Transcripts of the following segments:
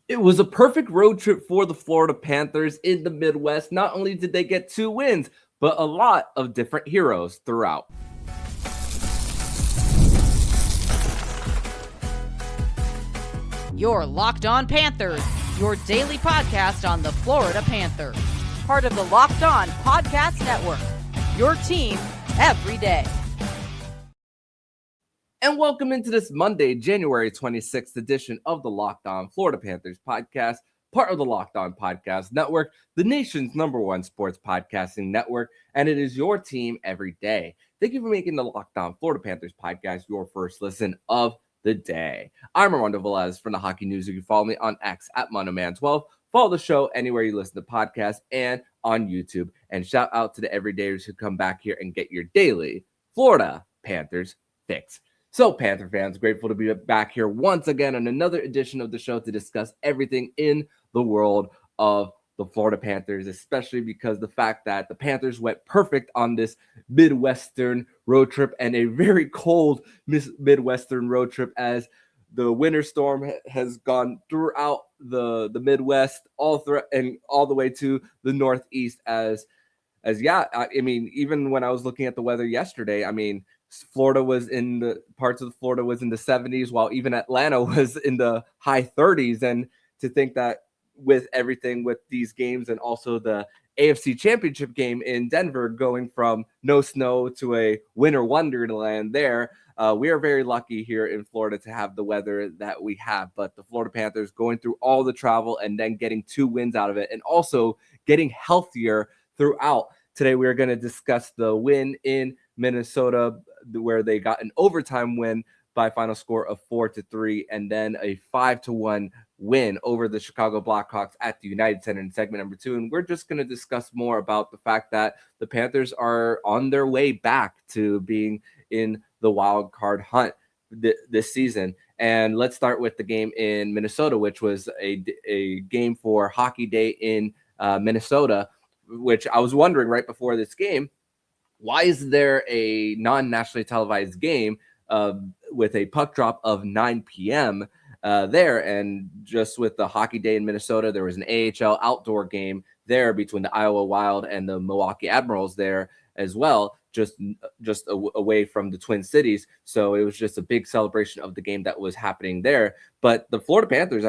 It was a perfect road trip for the Florida Panthers in the Midwest. Not only did they get 2 wins, but a lot of different heroes throughout. You're Locked On Panthers, your daily podcast on the Florida Panthers. Part of the Locked On Podcast Network, your team every day. And welcome into this Monday, January 26th edition of the Locked On Florida Panthers podcast, part of the Locked On Podcast Network, the nation's #1 sports podcasting network, and it is your team every day. Thank you for making the Locked On Florida Panthers podcast your first listen of the day. I'm Armando Velez from the Hockey News. You can follow me on X at MondoMan12. Follow the show anywhere you listen to podcasts and on YouTube. And shout out to the everydayers who come back here and get your daily Florida Panthers fix. So, Panther fans, grateful to be back here once again on another edition of the show to discuss everything in the world of the Florida Panthers, especially because the fact that the Panthers went perfect on this Midwestern road trip and a very cold Midwestern road trip as the winter storm has gone throughout the Midwest, all the way to the Northeast even when I was looking at the weather yesterday, Florida was in the 70s, while even Atlanta was in the high 30s. And to think that with everything with these games and also the AFC Championship game in Denver going from no snow to a winter wonderland there, we are very lucky here in Florida to have the weather that we have. But the Florida Panthers going through all the travel and then getting 2 wins out of it and also getting healthier throughout. Today, we are going to discuss the win in Minnesota, where they got an overtime win by final score of 4-3, and then a 5-1 win over the Chicago Blackhawks at the United Center in segment number 2. And we're just going to discuss more about the fact that the Panthers are on their way back to being in the wild card hunt this season. And let's start with the game in Minnesota, which was a game for Hockey Day in Minnesota, which I was wondering right before this game, why is there a non-nationally televised game with a puck drop of 9 p.m. There? And just with the Hockey Day in Minnesota, there was an AHL outdoor game there between the Iowa Wild and the Milwaukee Admirals there as well, just away from the Twin Cities. So it was just a big celebration of the game that was happening there. But the Florida Panthers,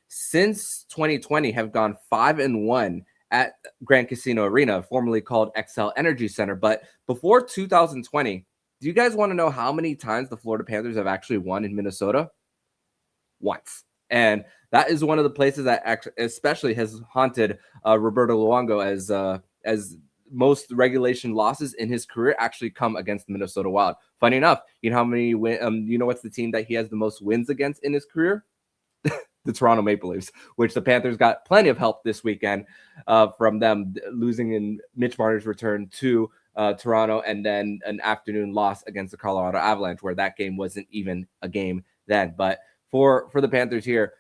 since 2020, have gone 5-1 at Grand Casino Arena, formerly called XL Energy Center. But before 2020, do you guys want to know how many times the Florida Panthers have actually won in Minnesota? Once. And that is one of the places that especially has haunted Roberto Luongo, as most regulation losses in his career actually come against the Minnesota Wild. Funny enough, you know how many what's the team that he has the most wins against in his career? The Toronto Maple Leafs, which the Panthers got plenty of help this weekend from them, losing in Mitch Marner's return to Toronto, and then an afternoon loss against the Colorado Avalanche, where that game wasn't even a game then. But for the Panthers here,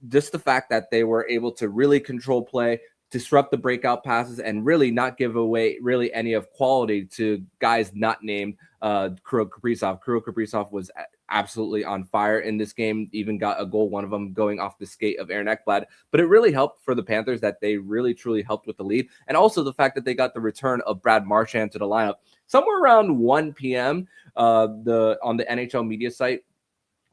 just the fact that they were able to really control play, disrupt the breakout passes, and really not give away really any of quality to guys not named Kirill Kaprizov. Kirill Kaprizov was absolutely on fire in this game, even got a goal, one of them going off the skate of Aaron Ekblad. But it really helped for the Panthers that they really, truly helped with the lead. And also the fact that they got the return of Brad Marchand to the lineup somewhere around 1 p.m. On the NHL media site,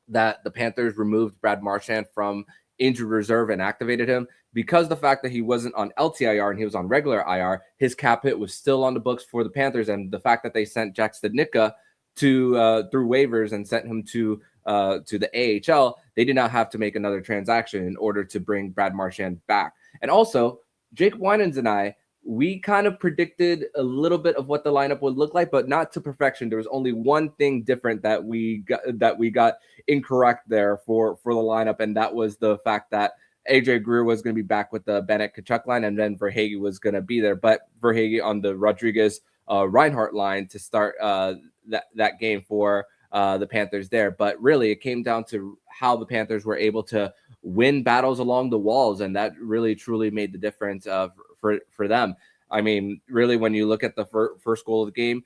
that the Panthers removed Brad Marchand from injured reserve and activated him because the fact that he wasn't on LTIR and he was on regular IR, his cap hit was still on the books for the Panthers. And the fact that they sent Jack Studnicka through waivers and sent him to the AHL, they did not have to make another transaction in order to bring Brad Marchand back. And also, Jacob Winans and I, we kind of predicted a little bit of what the lineup would look like, but not to perfection. There was only one thing different that we got incorrect there for the lineup, and that was the fact that AJ Greer was going to be back with the Bennett Tkachuk line, and then Verhaeghe was going to be there, but Verhaeghe on the Rodriguez Reinhart line to start that game for the Panthers there. But really, it came down to how the Panthers were able to win battles along the walls, and that really truly made the difference for them. I mean, really, when you look at the first goal of the game,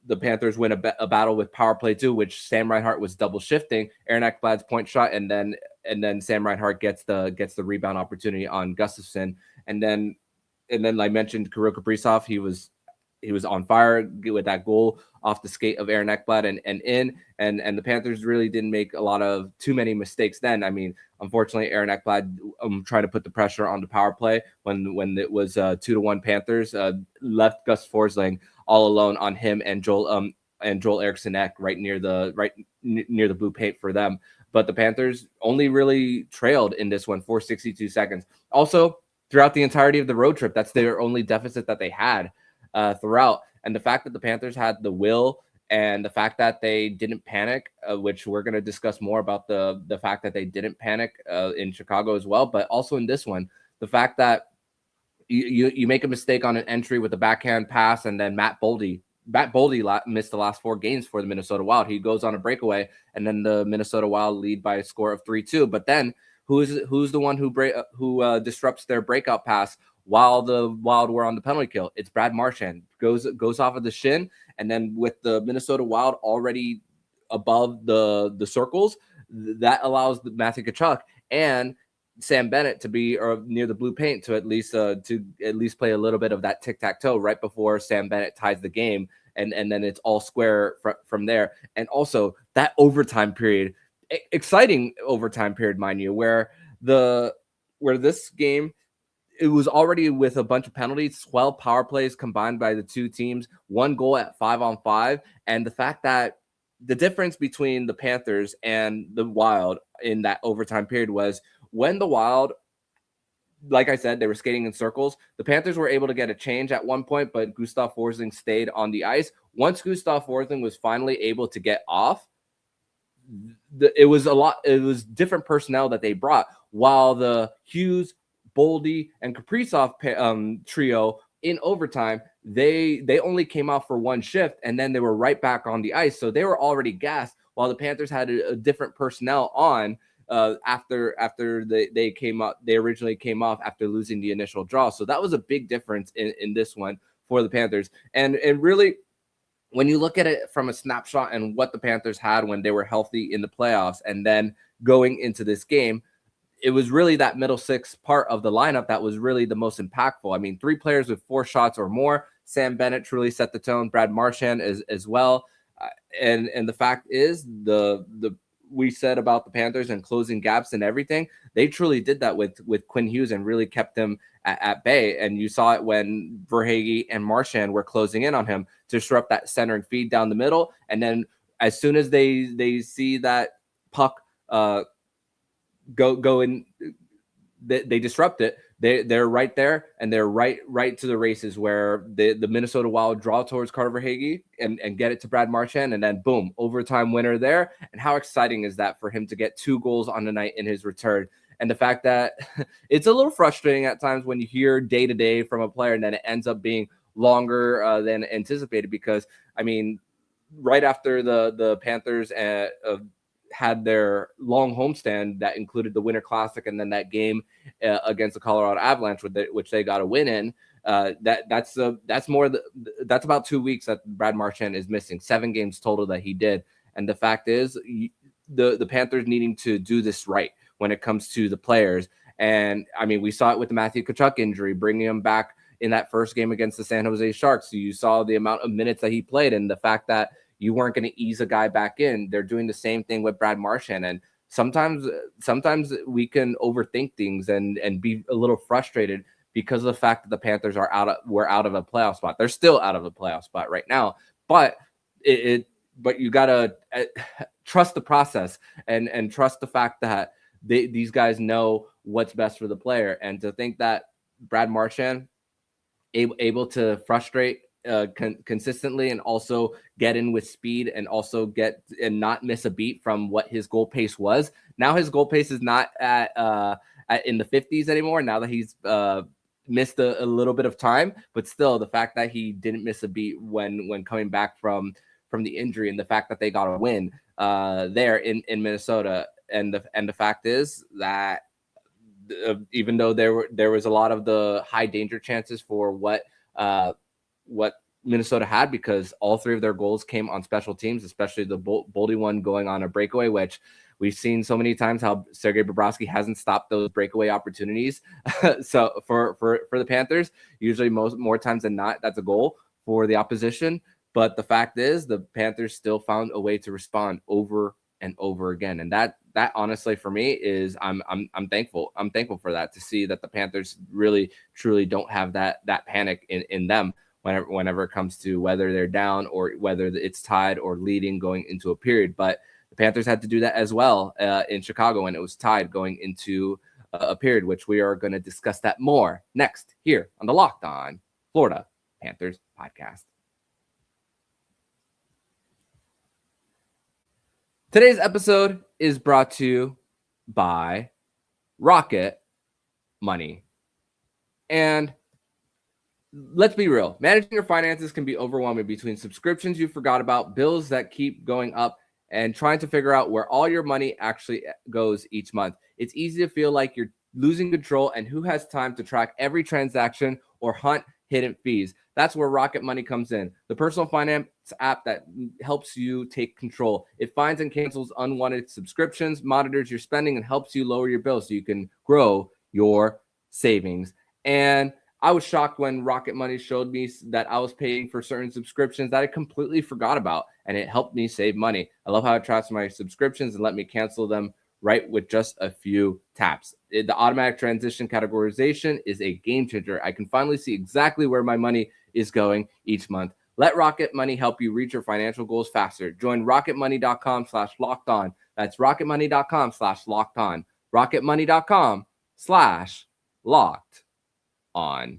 the Panthers win a battle with power play 2, which Sam Reinhart was double shifting Aaron Ekblad's point shot, and then then Sam Reinhart gets the rebound opportunity on Gustafsson, and then I mentioned Kirill Kaprizov, he was on fire with that goal off the skate of Aaron Ekblad and the Panthers really didn't make too many mistakes then. I mean, unfortunately, Aaron Ekblad trying to put the pressure on the power play when it was 2-1 Panthers, left Gus Forsling all alone on him and Joel Eriksson Ek right near the blue paint for them. But the Panthers only really trailed in this one for 62 seconds. Also, throughout the entirety of the road trip, that's their only deficit that they had throughout. And the fact that the Panthers had the will and the fact that they didn't panic, which we're going to discuss more about the fact that they didn't panic in Chicago as well. But also in this one, the fact that you make a mistake on an entry with a backhand pass, and then Matt Boldy missed the last 4 games for the Minnesota Wild. He goes on a breakaway, and then the Minnesota Wild lead by a score of 3-2. But then who's the one who disrupts their breakout pass while the Wild were on the penalty kill? It's Brad Marchand. Goes off of the shin, and then with the Minnesota Wild already above the circles, that allows Matthew Tkachuk and Sam Bennett to be near the blue paint to at least play a little bit of that tic-tac-toe right before Sam Bennett ties the game, and then it's all square from there. And also that overtime period, exciting overtime period, mind you, where this game, it was already with a bunch of penalties, 12 power plays combined by the two teams, 1 goal at 5-on-5. And the fact that the difference between the Panthers and the Wild in that overtime period was when the Wild, like I said, they were skating in circles. The Panthers were able to get a change at one point, but Gustav Forsling stayed on the ice. Once Gustav Forsling was finally able to get off, it was different personnel that they brought, while the Hughes, Boldy, and Kaprizov trio in overtime, they only came off for 1 shift, and then they were right back on the ice. So they were already gassed, while the Panthers had a different personnel on after they came up. They originally came off after losing the initial draw. So that was a big difference in this one for the Panthers. And really, when you look at it from a snapshot and what the Panthers had when they were healthy in the playoffs, and then going into this game, it was really that middle 6 part of the lineup that was really the most impactful. I mean, 3 players with 4 shots or more. Sam Bennett truly set the tone. Brad Marchand as well. And the fact is, we said about the Panthers and closing gaps and everything, they truly did that with Quinn Hughes and really kept him at bay. And you saw it when Verhaeghe and Marchand were closing in on him to disrupt that centering feed down the middle. And then as soon as they see that puck go in, they disrupt it. They're right there, and they're right to the races, where the Minnesota Wild draw towards Carter Verhaeghe and get it to Brad Marchand, and then boom, overtime winner there. And how exciting is that for him to get 2 goals on the night in his return? And the fact that it's a little frustrating at times when you hear day to day from a player and then it ends up being longer than anticipated, because I mean, right after the Panthers had their long homestand that included the Winter Classic and then that game against the Colorado Avalanche, which they got a win in. That's about 2 weeks that Brad Marchand is missing. 7 games total that he did. And the fact is, the Panthers needing to do this right when it comes to the players. And I mean, we saw it with the Matthew Tkachuk injury, bringing him back in that first game against the San Jose Sharks. So you saw the amount of minutes that he played, and the fact that you weren't going to ease a guy back in. They're doing the same thing with Brad Marchand. And sometimes we can overthink things and be a little frustrated because of the fact that the Panthers were out of a playoff spot. They're still out of a playoff spot right now, but you got to trust the process and trust the fact that these guys know what's best for the player. And to think that Brad Marchand able to frustrate consistently and also get in with speed and also get and not miss a beat from what his goal pace was. Now his goal pace is not at in the 50s anymore, now that he's missed a little bit of time, but still the fact that he didn't miss a beat when coming back from the injury, and the fact that they got a win there in Minnesota. And the fact is that even though there was a lot of the high danger chances for what Minnesota had, because all 3 of their goals came on special teams, especially the Boldy one going on a breakaway, which we've seen so many times how Sergei Bobrovsky hasn't stopped those breakaway opportunities. So for the Panthers, usually more times than not, that's a goal for the opposition. But the fact is, the Panthers still found a way to respond over and over again, and that honestly for me is I'm thankful. I'm thankful for that, to see that the Panthers really truly don't have that panic in them whenever it comes to whether they're down or whether it's tied or leading going into a period. But the Panthers had to do that as well in Chicago, and it was tied going into a period, which we are going to discuss that more next here on the Locked On Florida Panthers podcast. Today's episode is brought to you by Rocket Money. And let's be real, managing your finances can be overwhelming between subscriptions you forgot about, bills that keep going up, and trying to figure out where all your money actually goes each month. It's easy to feel like you're losing control, and who has time to track every transaction or hunt hidden fees? That's where Rocket Money comes in, the personal finance app that helps you take control. It finds and cancels unwanted subscriptions, monitors your spending, and helps you lower your bills so you can grow your savings. And I was shocked when Rocket Money showed me that I was paying for certain subscriptions that I completely forgot about, and it helped me save money. I love how it tracks my subscriptions and let me cancel them right with just a few taps. The automatic transition categorization is a game changer. I can finally see exactly where my money is going each month. Let Rocket Money help you reach your financial goals faster. Join rocketmoney.com/lockedon. That's rocketmoney.com/lockedon. rocketmoney.com/lockedon.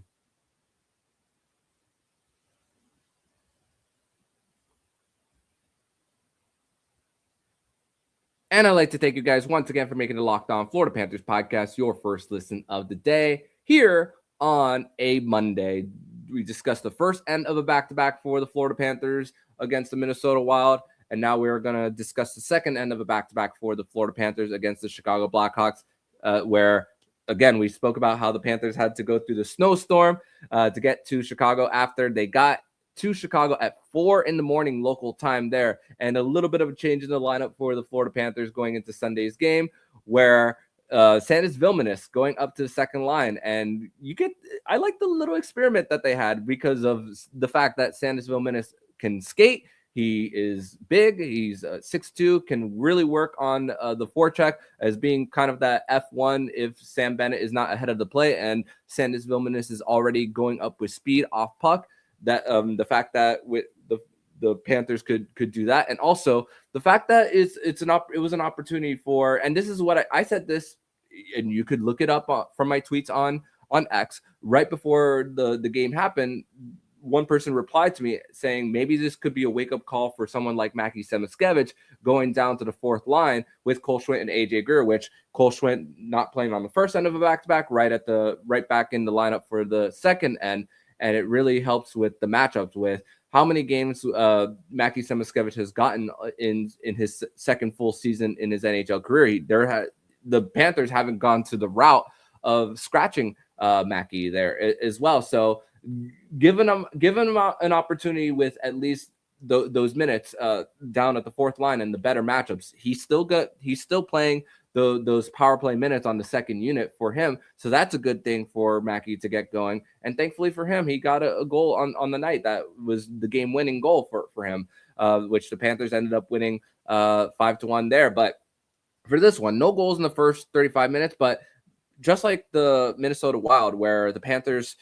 And I'd like to thank you guys once again for making the Locked On Florida Panthers podcast your first listen of the day here on a Monday. We discussed the first end of a back-to-back for the Florida Panthers against the Minnesota Wild, and now we're going to discuss the second end of a back-to-back for the Florida Panthers against the Chicago Blackhawks, where, again, we spoke about how the Panthers had to go through the snowstorm to get to Chicago after they got to Chicago at 4 a.m. local time there, and a little bit of a change in the lineup for the Florida Panthers going into Sunday's game, where Sandis Vilmanis going up to the second line, and I like the little experiment that they had because of the fact that Sandis Vilmanis can skate. He is big. He's 6'2", can really work on the forecheck as being kind of that F1 if Sam Bennett is not ahead of the play, and Sandis Vilmanis is already going up with speed off puck. That the fact that with the Panthers could do that, and also the fact that it was an opportunity for, and this is what I said this, and you could look it up from my tweets on X right before the game happened. One person replied to me saying maybe this could be a wake-up call for someone like Mackie Samoskevich going down to the fourth line with Cole Schwindt and AJ Greer, which Cole Schwindt not playing on the first end of a back-to-back, right back in the lineup for the second end. And it really helps with the matchups with how many games Mackie Samoskevich has gotten in his second full season in his NHL career. The Panthers haven't gone to the route of scratching Mackie there as well. So given him an opportunity with at least those minutes down at the fourth line and the better matchups, he's still playing those power play minutes on the second unit for him. So that's a good thing for Mackie to get going. And thankfully for him, he got a goal on the night. That was the game winning goal for him, which the Panthers ended up winning 5-1 there. But for this one, no goals in the first 35 minutes, but just like the Minnesota Wild, where the Panthers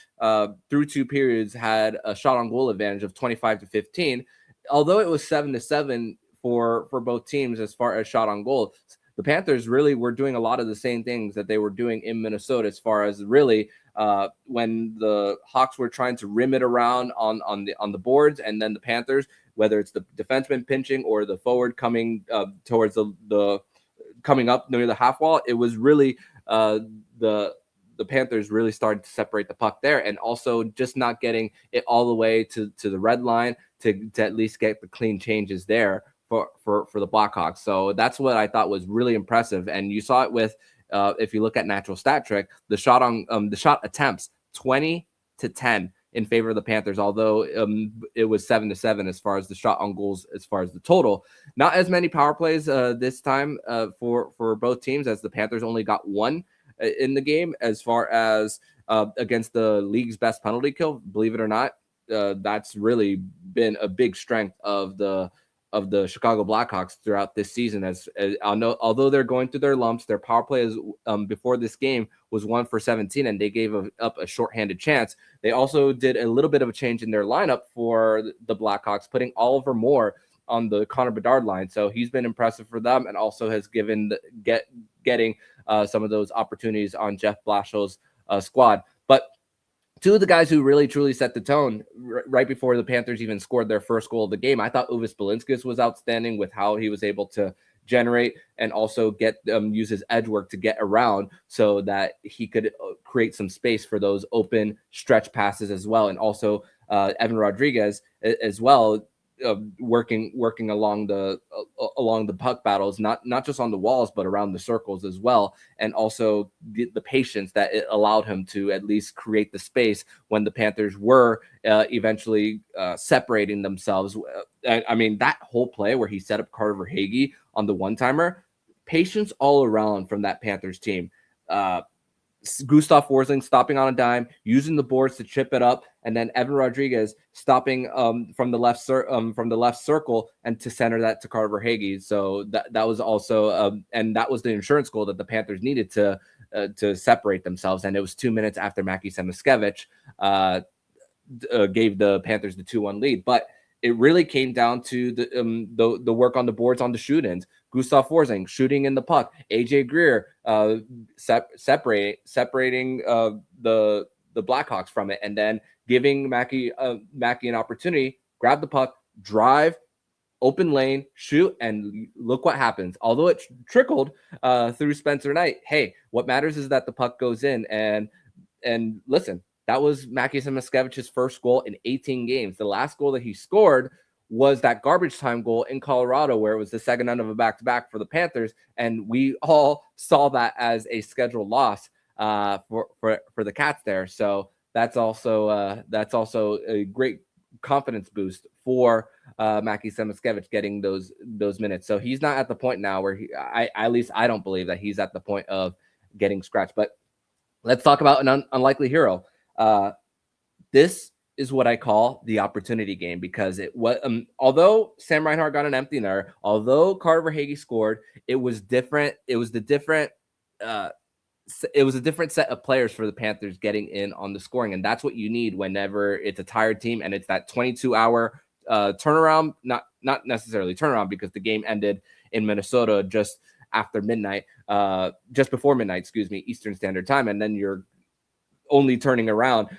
through two periods had a shot on goal advantage of 25-15, although it was 7-7 for both teams as far as shot on goal, the Panthers really were doing a lot of the same things that they were doing in Minnesota, as far as really when the Hawks were trying to rim it around on the boards, and then the Panthers, whether it's the defenseman pinching or the forward coming towards the coming up near the half wall, it was really the Panthers really started to separate the puck there, and also just not getting it all the way to the red line to at least get the clean changes there for the Blackhawks. So that's what I thought was really impressive. And you saw it with if you look at natural stat trick, the shot attempts 20-10. in favor of the Panthers, although it was 7-7 as far as the shot on goals, as far as the total. Not as many power plays this time for both teams, as the Panthers only got one in the game, as far as against the league's best penalty kill. Believe it or not, that's really been a big strength of the Chicago Blackhawks throughout this season. As although they're going through their lumps, their power play is before this game was 1 for 17, and they gave up a shorthanded chance. They also did a little bit of a change in their lineup for the Blackhawks, putting Oliver Moore on the Connor Bedard line. So he's been impressive for them, and also has getting some of those opportunities on Jeff Blashill's squad. But two of the guys who really truly set the tone right before the Panthers even scored their first goal of the game, I thought Uvis Belinskis was outstanding with how he was able to generate and also get use his edge work to get around so that he could create some space for those open stretch passes as well. And also Evan Rodriguez as well, working along the puck battles, not just on the walls, but around the circles as well. And also the patience that it allowed him to at least create the space when the Panthers were eventually separating themselves. I mean, that whole play where he set up Carter Verhaeghe on the one-timer, patience all around from that Panthers team. Gustav Forsling stopping on a dime, using the boards to chip it up, and then Evan Rodriguez stopping from the left circle and to center that to Carter Verhaeghe. So that was also and that was the insurance goal that the Panthers needed to separate themselves. And it was 2 minutes after Mackie Samoskevich gave the Panthers the 2-1 lead. But it really came down to the work on the boards on the shoot-ins. Gustav Forsling shooting in the puck. AJ Greer separating the Blackhawks from it, and then giving Mackie an opportunity, grab the puck, drive, open lane, shoot, and look what happens. Although it trickled through Spencer Knight, hey, what matters is that the puck goes in. And listen, that was Mackie Samoskevich's first goal in 18 games. The last goal that he scored was that garbage time goal in Colorado, where it was the second end of a back-to-back for the Panthers, and we all saw that as a scheduled loss for the Cats there. So that's also a great confidence boost for Mackie Samoskevich getting those minutes. So he's not at the point now where at least I don't believe that he's at the point of getting scratched. But let's talk about an unlikely hero. This is what I call the opportunity game, because it was although Sam Reinhart got an empty netter, although Carter Verhaeghe scored, it was different. It was a different set of players for the Panthers getting in on the scoring, and that's what you need whenever it's a tired team and it's that 22-hour turnaround. Not necessarily turnaround, because the game ended in Minnesota just after midnight, just before midnight, Eastern Standard Time, and then you're only turning around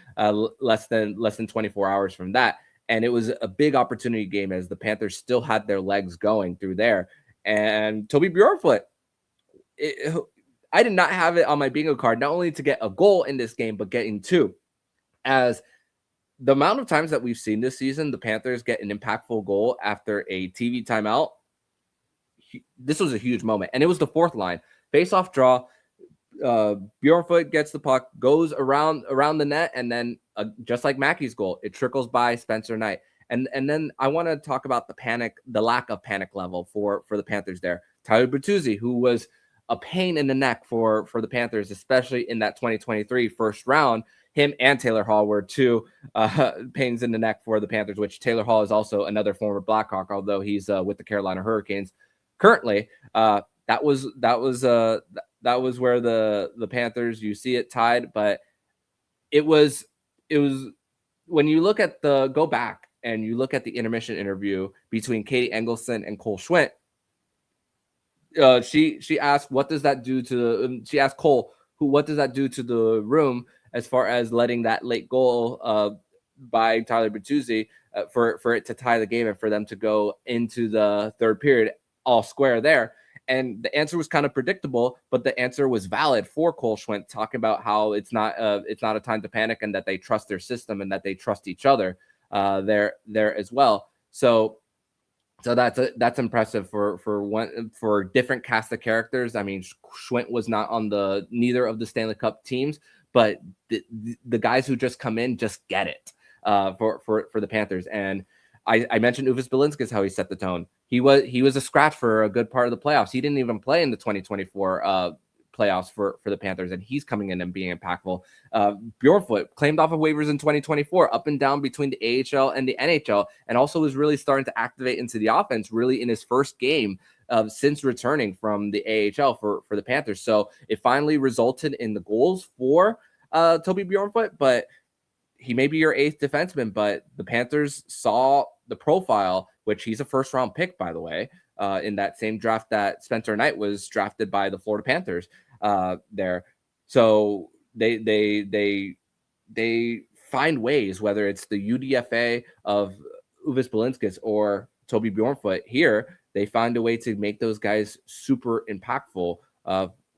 less than 24 hours from that. And it was a big opportunity game, as the Panthers still had their legs going through there. And Tobias Bjornfot, I did not have it on my bingo card, not only to get a goal in this game, but getting two. As the amount of times that we've seen this season, the Panthers get an impactful goal after a TV timeout, this was a huge moment. And it was the fourth line. Face-off draw, Bjornfot gets the puck, goes around the net, and then just like Mackie's goal, it trickles by Spencer Knight. And then I want to talk about the lack of panic level for the Panthers there. Tyler Bertuzzi, who was a pain in the neck for the Panthers, especially in that 2023 first round. Him and Taylor Hall were two pains in the neck for the Panthers, which Taylor Hall is also another former Blackhawk, although he's with the Carolina Hurricanes currently. That was where the Panthers, you see it tied, but it was when you look at go back and you look at the intermission interview between Katie Engelson and Cole Schwint. She asked, what does that do to she asked Cole, what does that do to the room as far as letting that late goal by Tyler Bertuzzi for it to tie the game and for them to go into the third period all square there. And the answer was kind of predictable, but the answer was valid for Cole Schwint, talking about how it's not a time to panic, and that they trust their system and that they trust each other there as well. So that's impressive for different cast of characters. I mean, Schwint was not on neither of the Stanley Cup teams, but the guys who just come in just get it. for the Panthers. And I mentioned Uvis Belinskis, how he set the tone. He was a scratch for a good part of the playoffs. He didn't even play in the 2024 playoffs for the Panthers, and he's coming in and being impactful. Bjornfot claimed off of waivers in 2024, up and down between the AHL and the NHL, and also was really starting to activate into the offense really in his first game since returning from the AHL for the Panthers. So it finally resulted in the goals for Toby Bjornfot, but he may be your eighth defenseman, but the Panthers saw the profile, which he's a first-round pick, by the way, in that same draft that Spencer Knight was drafted by the Florida Panthers there. So they find ways, whether it's the UDFA of Uvis Belinskis or Toby Bjornfot here, they find a way to make those guys super impactful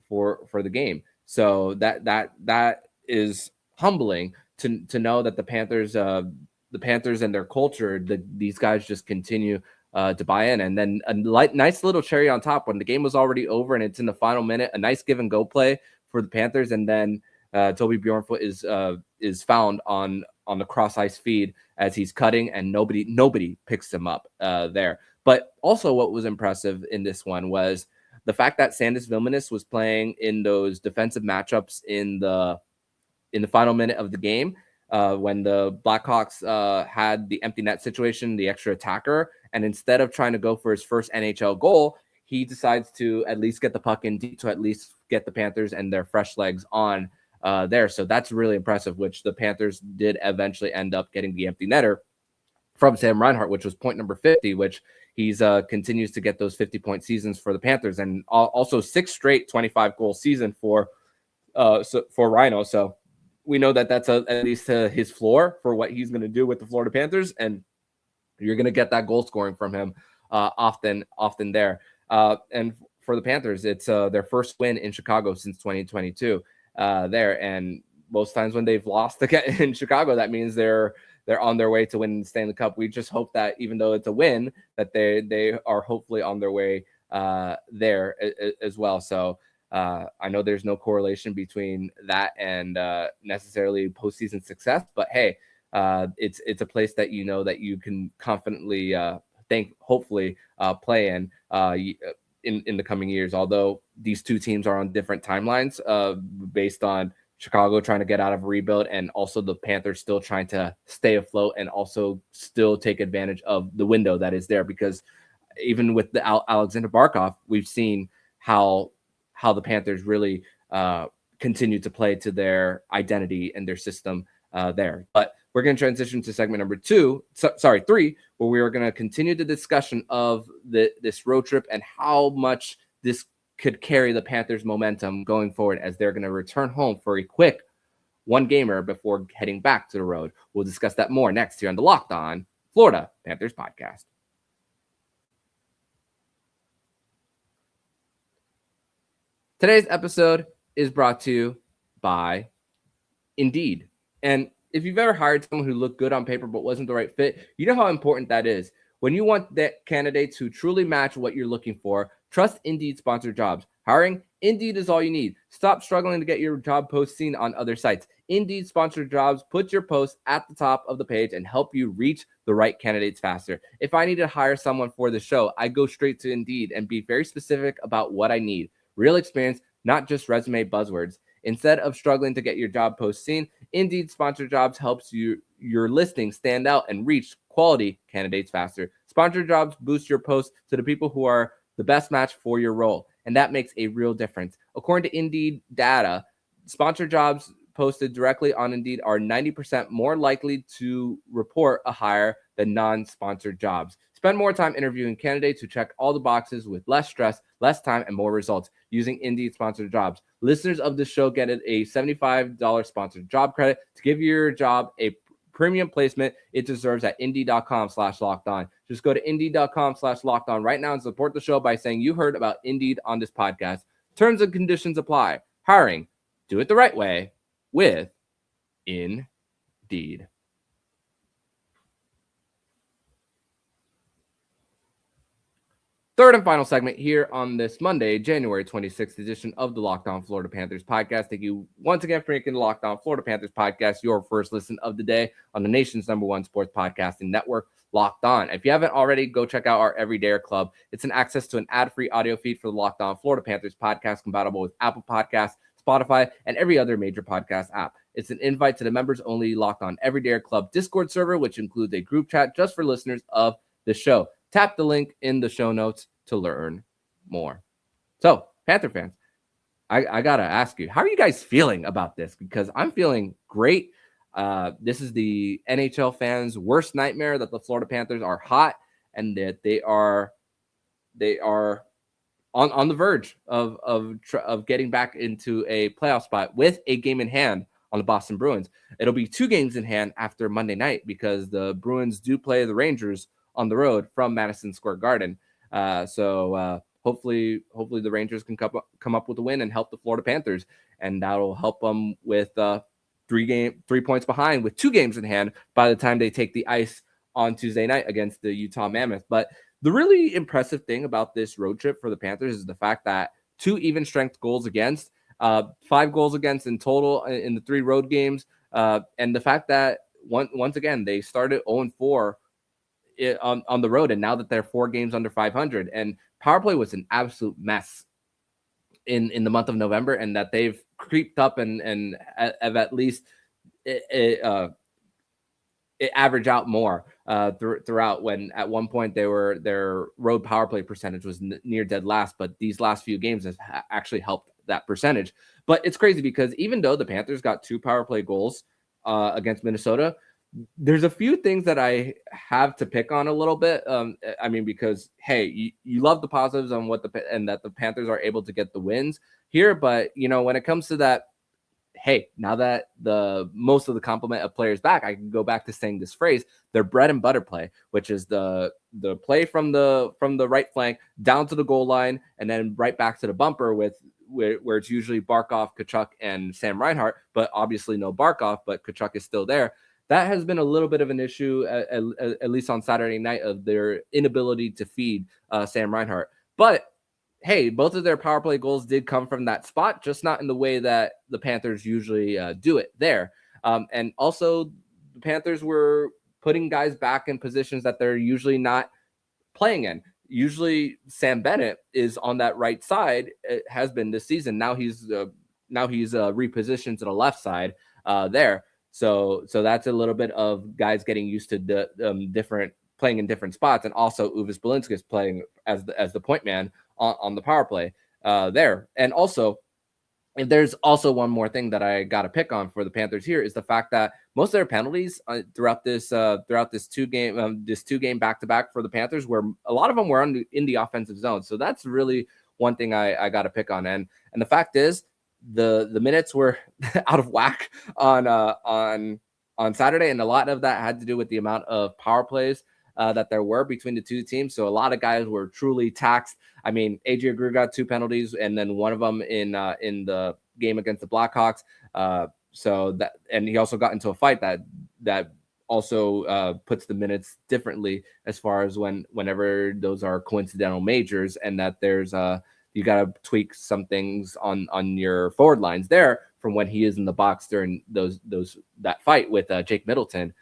for the game. So that is humbling to know that the Panthers and their culture, these guys just continue to buy in. And then a nice little cherry on top, when the game was already over and it's in the final minute, a nice give and go play for the Panthers, and then Toby Bjornfot is found on the cross ice feed as he's cutting, and nobody picks him up there. But also, what was impressive in this one was the fact that Sandis Vilmanis was playing in those defensive matchups in the final minute of the game when the Blackhawks had the empty net situation, the extra attacker, and instead of trying to go for his first NHL goal, he decides to at least get the puck in deep to at least get the Panthers and their fresh legs on there. So that's really impressive, which the Panthers did eventually end up getting the empty netter from Sam Reinhart, which was point number 50, which he's continues to get those 50-point seasons for the Panthers, and also 6 straight 25-goal season for Rhino. So we know that that's at least his floor for what he's going to do with the Florida Panthers, and you're going to get that goal scoring from him often there. And for the Panthers, it's their first win in Chicago since 2022 there. And most times when they've lost in Chicago, that means they're on their way to win the Stanley Cup. We just hope that even though it's a win, that they are hopefully on their way there as well. So I know there's no correlation between that and necessarily postseason success, but hey, it's a place that you know that you can confidently hopefully play in the coming years. Although these two teams are on different timelines based on Chicago trying to get out of a rebuild, and also the Panthers still trying to stay afloat and also still take advantage of the window that is there. Because even with the Alexander Barkov, we've seen how the Panthers really continue to play to their identity and their system there. But we're going to transition to segment number 3, where we are going to continue the discussion of this road trip and how much this could carry the Panthers' momentum going forward, as they're going to return home for a quick one-gamer before heading back to the road. We'll discuss that more next here on the Locked On Florida Panthers podcast. Today's episode is brought to you by Indeed. And if you've ever hired someone who looked good on paper but wasn't the right fit, you know how important that is. When you want that candidates who truly match what you're looking for, trust Indeed sponsored jobs. Hiring? Indeed is all you need. Stop struggling to get your job post seen on other sites. Indeed sponsored jobs put your post at the top of the page and help you reach the right candidates faster. If I need to hire someone for the show, I go straight to Indeed and be very specific about what I need. Real experience, not just resume buzzwords. Instead of struggling to get your job post seen, Indeed sponsored jobs helps your listing stand out and reach quality candidates faster. Sponsored jobs boost your posts to the people who are the best match for your role, and that makes a real difference. According to Indeed data, sponsored jobs posted directly on Indeed are 90% more likely to report a hire than non-sponsored jobs. Spend more time interviewing candidates who check all the boxes with less stress, less time, and more results using Indeed sponsored jobs. Listeners of this show get a $75 sponsored job credit to give your job a premium placement it deserves at Indeed.com/lockedon. Just go to Indeed.com/lockedon right now and support the show by saying you heard about Indeed on this podcast. Terms and conditions apply. Hiring, do it the right way with Indeed. third and final segment here on this Monday, January 26th edition of the Locked On Florida Panthers podcast. Thank you once again for making the Locked On Florida Panthers podcast your first listen of the day on the nation's #1 sports podcasting network, Locked On. If you haven't already, go check out our Everydayer Club. It's an access to an ad-free audio feed for the Locked On Florida Panthers podcast, compatible with Apple Podcasts, Spotify, and every other major podcast app. It's an invite to the members-only Locked On Everydayer Club Discord server, which includes a group chat just for listeners of the show. Tap the link in the show notes to learn more. So, Panther fans, I got to ask you, how are you guys feeling about this? Because I'm feeling great. This is the NHL fans' worst nightmare, that the Florida Panthers are hot and that they are on the verge of getting back into a playoff spot with a game in hand on the Boston Bruins. It'll be 2 games in hand after Monday night, because the Bruins do play the Rangers on the road from Madison Square Garden. So hopefully the Rangers can come up with a win and help the Florida Panthers, and that'll help them with 3 points behind with 2 games in hand by the time they take the ice on Tuesday night against the Utah Mammoth. But the really impressive thing about this road trip for the Panthers is the fact that 2 even strength goals against, 5 goals against in total in the 3 road games, and the fact that once again they started 0-4 on the road, and now that they're 4 games under 500, and power play was an absolute mess in the month of November, and that they've creeped up and have at least it average out more throughout, when at one point their road power play percentage was near dead last, but these last few games have actually helped that percentage. But it's crazy, because even though the Panthers got 2 power play goals against Minnesota, there's a few things that I have to pick on a little bit. I mean, because hey, you love the positives on and that the Panthers are able to get the wins here, but when it comes to that, hey, now that the most of the complement of players back, I can go back to saying this phrase: their bread and butter play, which is the play from the right flank down to the goal line, and then right back to the bumper where it's usually Barkov, Tkachuk, and Sam Reinhart, but obviously no Barkov, but Tkachuk is still there. That has been a little bit of an issue, at least on Saturday night, of their inability to feed Sam Reinhart. But hey, both of their power play goals did come from that spot, just not in the way that the Panthers usually do it there. And also, the Panthers were putting guys back in positions that they're usually not playing in. Usually, Sam Bennett is on that right side. It has been this season. Now he's repositioned to the left side there. So that's a little bit of guys getting used to the different playing in different spots, and also Uvis Belinskis playing as the point man on the power play there. And also, and there's also one more thing that I got to pick on for the Panthers here, is the fact that most of their penalties throughout this 2-game back-to-back for the Panthers, where a lot of them were in the offensive zone. So that's really one thing I got to pick on. And the fact is, the minutes were out of whack on Saturday, and a lot of that had to do with the amount of power plays that there were between the 2 teams. So a lot of guys were truly taxed. I mean, AJ Greer got 2 penalties, and then one of them in the game against the Blackhawks. So that, and he also got into a fight that also puts the minutes differently, as far as whenever those are coincidental majors, and that there's you got to tweak some things on your forward lines there from when he is in the box during that fight with Jake Middleton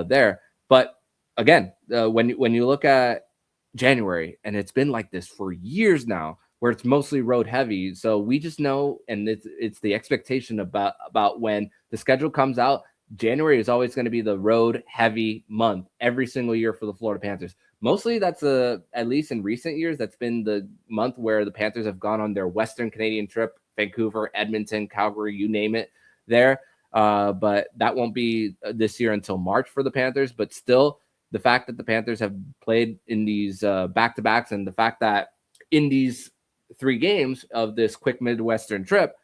there. But again, when you look at January, and it's been like this for years now, where it's mostly road heavy. So we just know, and it's the expectation about when the schedule comes out, January is always going to be the road heavy month every single year for the Florida Panthers. Mostly that's at least in recent years, that's been the month where the Panthers have gone on their Western Canadian trip, Vancouver, Edmonton, Calgary, you name it there. But that won't be this year until March for the Panthers. But still, the fact that the Panthers have played in these back-to-backs, and the fact that in these 3 games of this quick Midwestern trip,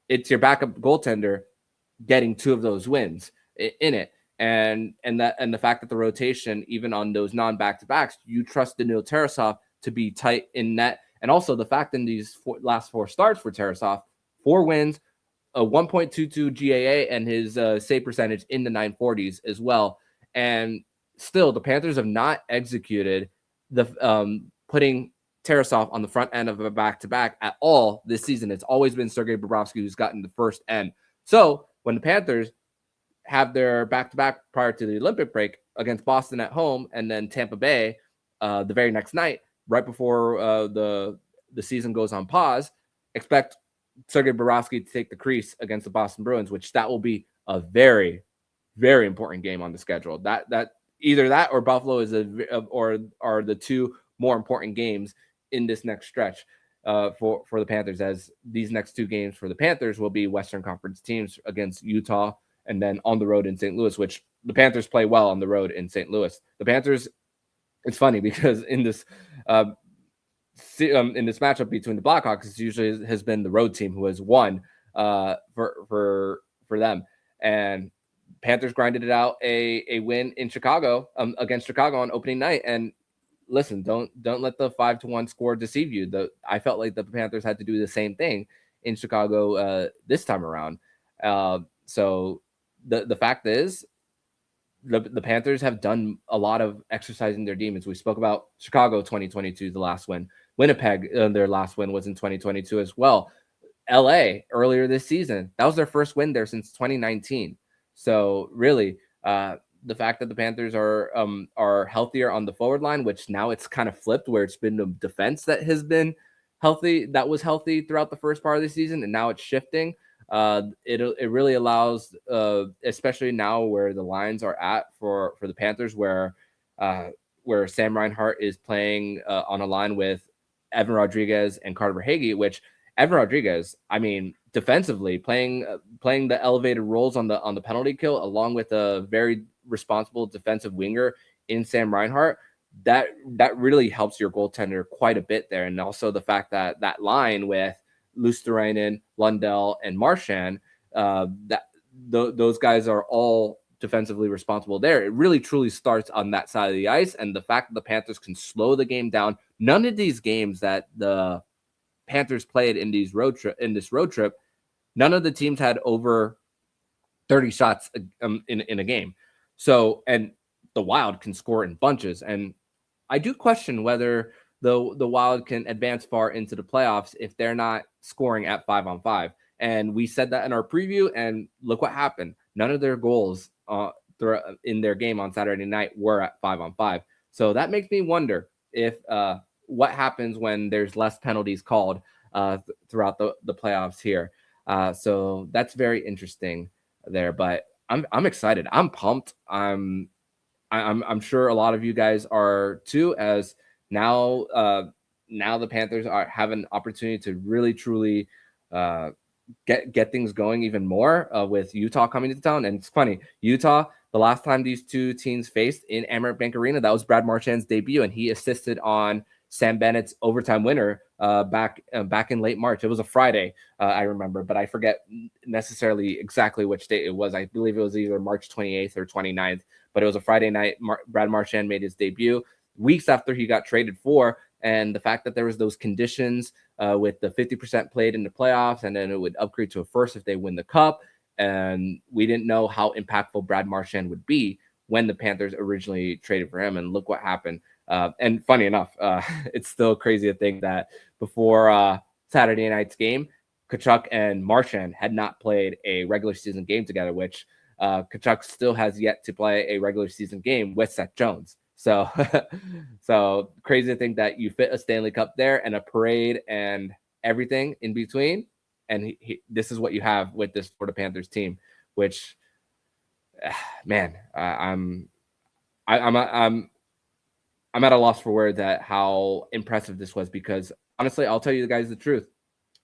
it's your backup goaltender getting 2 of those wins in it. And the fact that the rotation, even on those non-back-to-backs, you trust Daniil Tarasov to be tight in net. And also the fact in these last 4 starts for Tarasov, 4 wins, a 1.22 GAA, and his save percentage in the 940s as well. And still, the Panthers have not executed the putting Tarasov on the front end of a back-to-back at all this season. It's always been Sergei Bobrovsky who's gotten the first end. So when the Panthers have their back-to-back prior to the Olympic break against Boston at home and then Tampa Bay the very next night, right before the season goes on pause, expect Sergei Bobrovsky to take the crease against the Boston Bruins, which that will be a very, very important game on the schedule. That either that or Buffalo is or are the two more important games in this next stretch for the Panthers, as these next two games for the Panthers will be Western Conference teams against Utah and then on the road in St. Louis, which the Panthers play well on the road in St. Louis. The Panthers, it's funny because in this matchup between the Blackhawks, it usually has been the road team who has won for them. And Panthers grinded it out a win in Chicago against Chicago on opening night. And listen, don't let the 5-1 score deceive you. I felt like the Panthers had to do the same thing in Chicago this time around. So the fact is, the Panthers have done a lot of exercising their demons. We spoke about Chicago 2022, the last win. Winnipeg, their last win was in 2022 as well. LA earlier this season, that was their first win there since 2019. So really, the fact that the Panthers are healthier on the forward line, which now it's kind of flipped, where it's been the defense that has been healthy, that was healthy throughout the first part of the season, and now it's shifting. It really allows, especially now where the lines are at for the Panthers, where Sam Reinhart is playing on a line with Evan Rodriguez and Carter Verhaeghe, which Evan Rodriguez, I mean, defensively playing the elevated roles on the penalty kill, along with a very responsible defensive winger in Sam Reinhart, that really helps your goaltender quite a bit there. And also the fact that line with Luosterainen, Lundell, and Marchand, those guys are all defensively responsible there. It really truly starts on that side of the ice, and the fact that the Panthers can slow the game down. None of these games that the Panthers played in this road trip, none of the teams had over 30 shots in a game. So, and the Wild can score in bunches, and I do question whether the Wild can advance far into the playoffs if they're not scoring at 5-on-5. And we said that in our preview, and look what happened. None of their goals in their game on Saturday night were at 5-on-5. So that makes me wonder if what happens when there's less penalties called throughout the playoffs here. So that's very interesting there. But I'm excited. I'm pumped. I'm sure a lot of you guys are too, as now the Panthers have an opportunity to really truly get things going even more with Utah coming to town. And it's funny, Utah, the last time these two teams faced in Amerant Bank Arena, that was Brad Marchand's debut, and he assisted on Sam Bennett's overtime winner back in late March. It was a Friday, I remember, but I forget necessarily exactly which date it was. I believe it was either March 28th or 29th, but it was a Friday night. Brad Marchand made his debut weeks after he got traded for, and the fact that there was those conditions with the 50% played in the playoffs, and then it would upgrade to a first if they win the cup, and we didn't know how impactful Brad Marchand would be when the Panthers originally traded for him, and look what happened. And funny enough, it's still crazy to think that before Saturday night's game, Tkachuk and Marchand had not played a regular season game together, which Tkachuk still has yet to play a regular season game with Seth Jones. So, so crazy to think that you fit a Stanley Cup there and a parade and everything in between, and this is what you have with this Florida Panthers team. Which, man, I'm at a loss for words at how impressive this was, because honestly, I'll tell you guys the truth.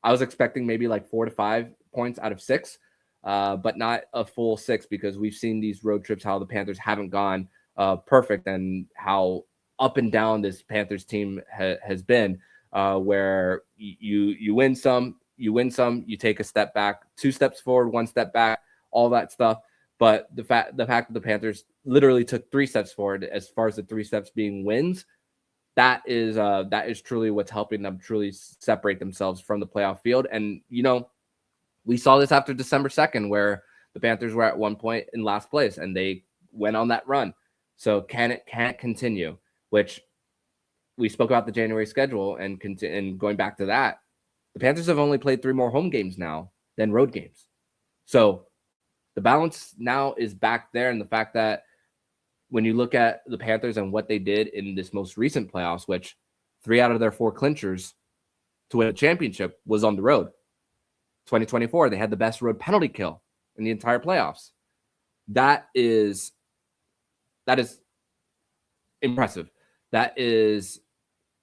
I was expecting maybe like 4 to 5 points out of 6, but not a full 6, because we've seen these road trips, how the Panthers haven't gone perfect, and how up and down this Panthers team has been, where you win some, you take a step back, 2 steps forward, 1 step back, all that stuff. But the fact that the Panthers literally took 3 steps forward, as far as the 3 steps being wins, that is truly what's helping them truly separate themselves from the playoff field. And, we saw this after December 2nd, where the Panthers were at one point in last place and they went on that run. So can't continue, which we spoke about the January schedule and going back to that, the Panthers have only played 3 more home games now than road games. So the balance now is back there. And the fact that when you look at the Panthers and what they did in this most recent playoffs, which 3 out of their 4 clinchers to win a championship was on the road. 2024, they had the best road penalty kill in the entire playoffs. That is impressive. That is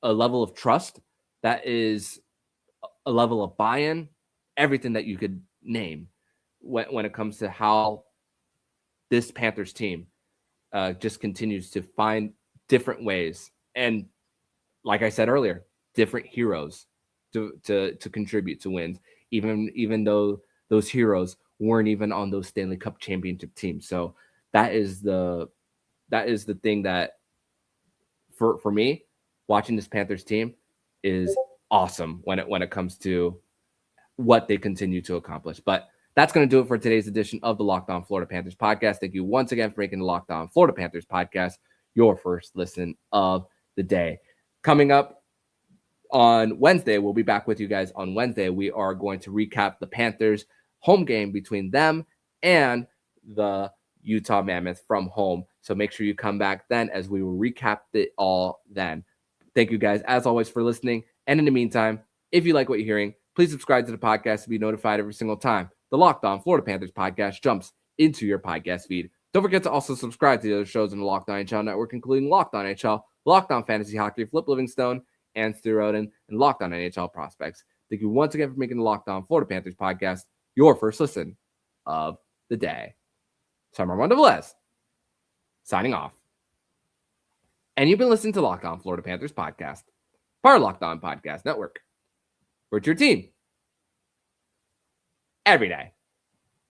a level of trust. That is a level of buy-in, everything that you could name when it comes to how this Panthers team just continues to find different ways. And like I said earlier, different heroes to contribute to wins, even though those heroes weren't even on those Stanley Cup championship teams. So that is the thing that for me, watching this Panthers team is awesome when it comes to what they continue to accomplish. But that's going to do it for today's edition of the Locked On Florida Panthers podcast. Thank you once again for making the Locked On Florida Panthers podcast your first listen of the day. Coming up on Wednesday, we'll be back with you guys on Wednesday. We are going to recap the Panthers home game between them and the Utah Mammoth from home. So make sure you come back then as we will recap it all then. Thank you guys, as always, for listening. And in the meantime, if you like what you're hearing, please subscribe to the podcast to be notified every single time the Locked On Florida Panthers podcast jumps into your podcast feed. Don't forget to also subscribe to the other shows in the Locked On NHL network, including Locked On NHL, Locked On Fantasy Hockey, Flip Livingstone, and Stu Roden, and Locked On NHL Prospects. Thank you once again for making the Locked On Florida Panthers podcast your first listen of the day. So I'm Armando Velez, signing off. And you've been listening to Locked On Florida Panthers podcast, part of Locked On Podcast Network. We're your team every day.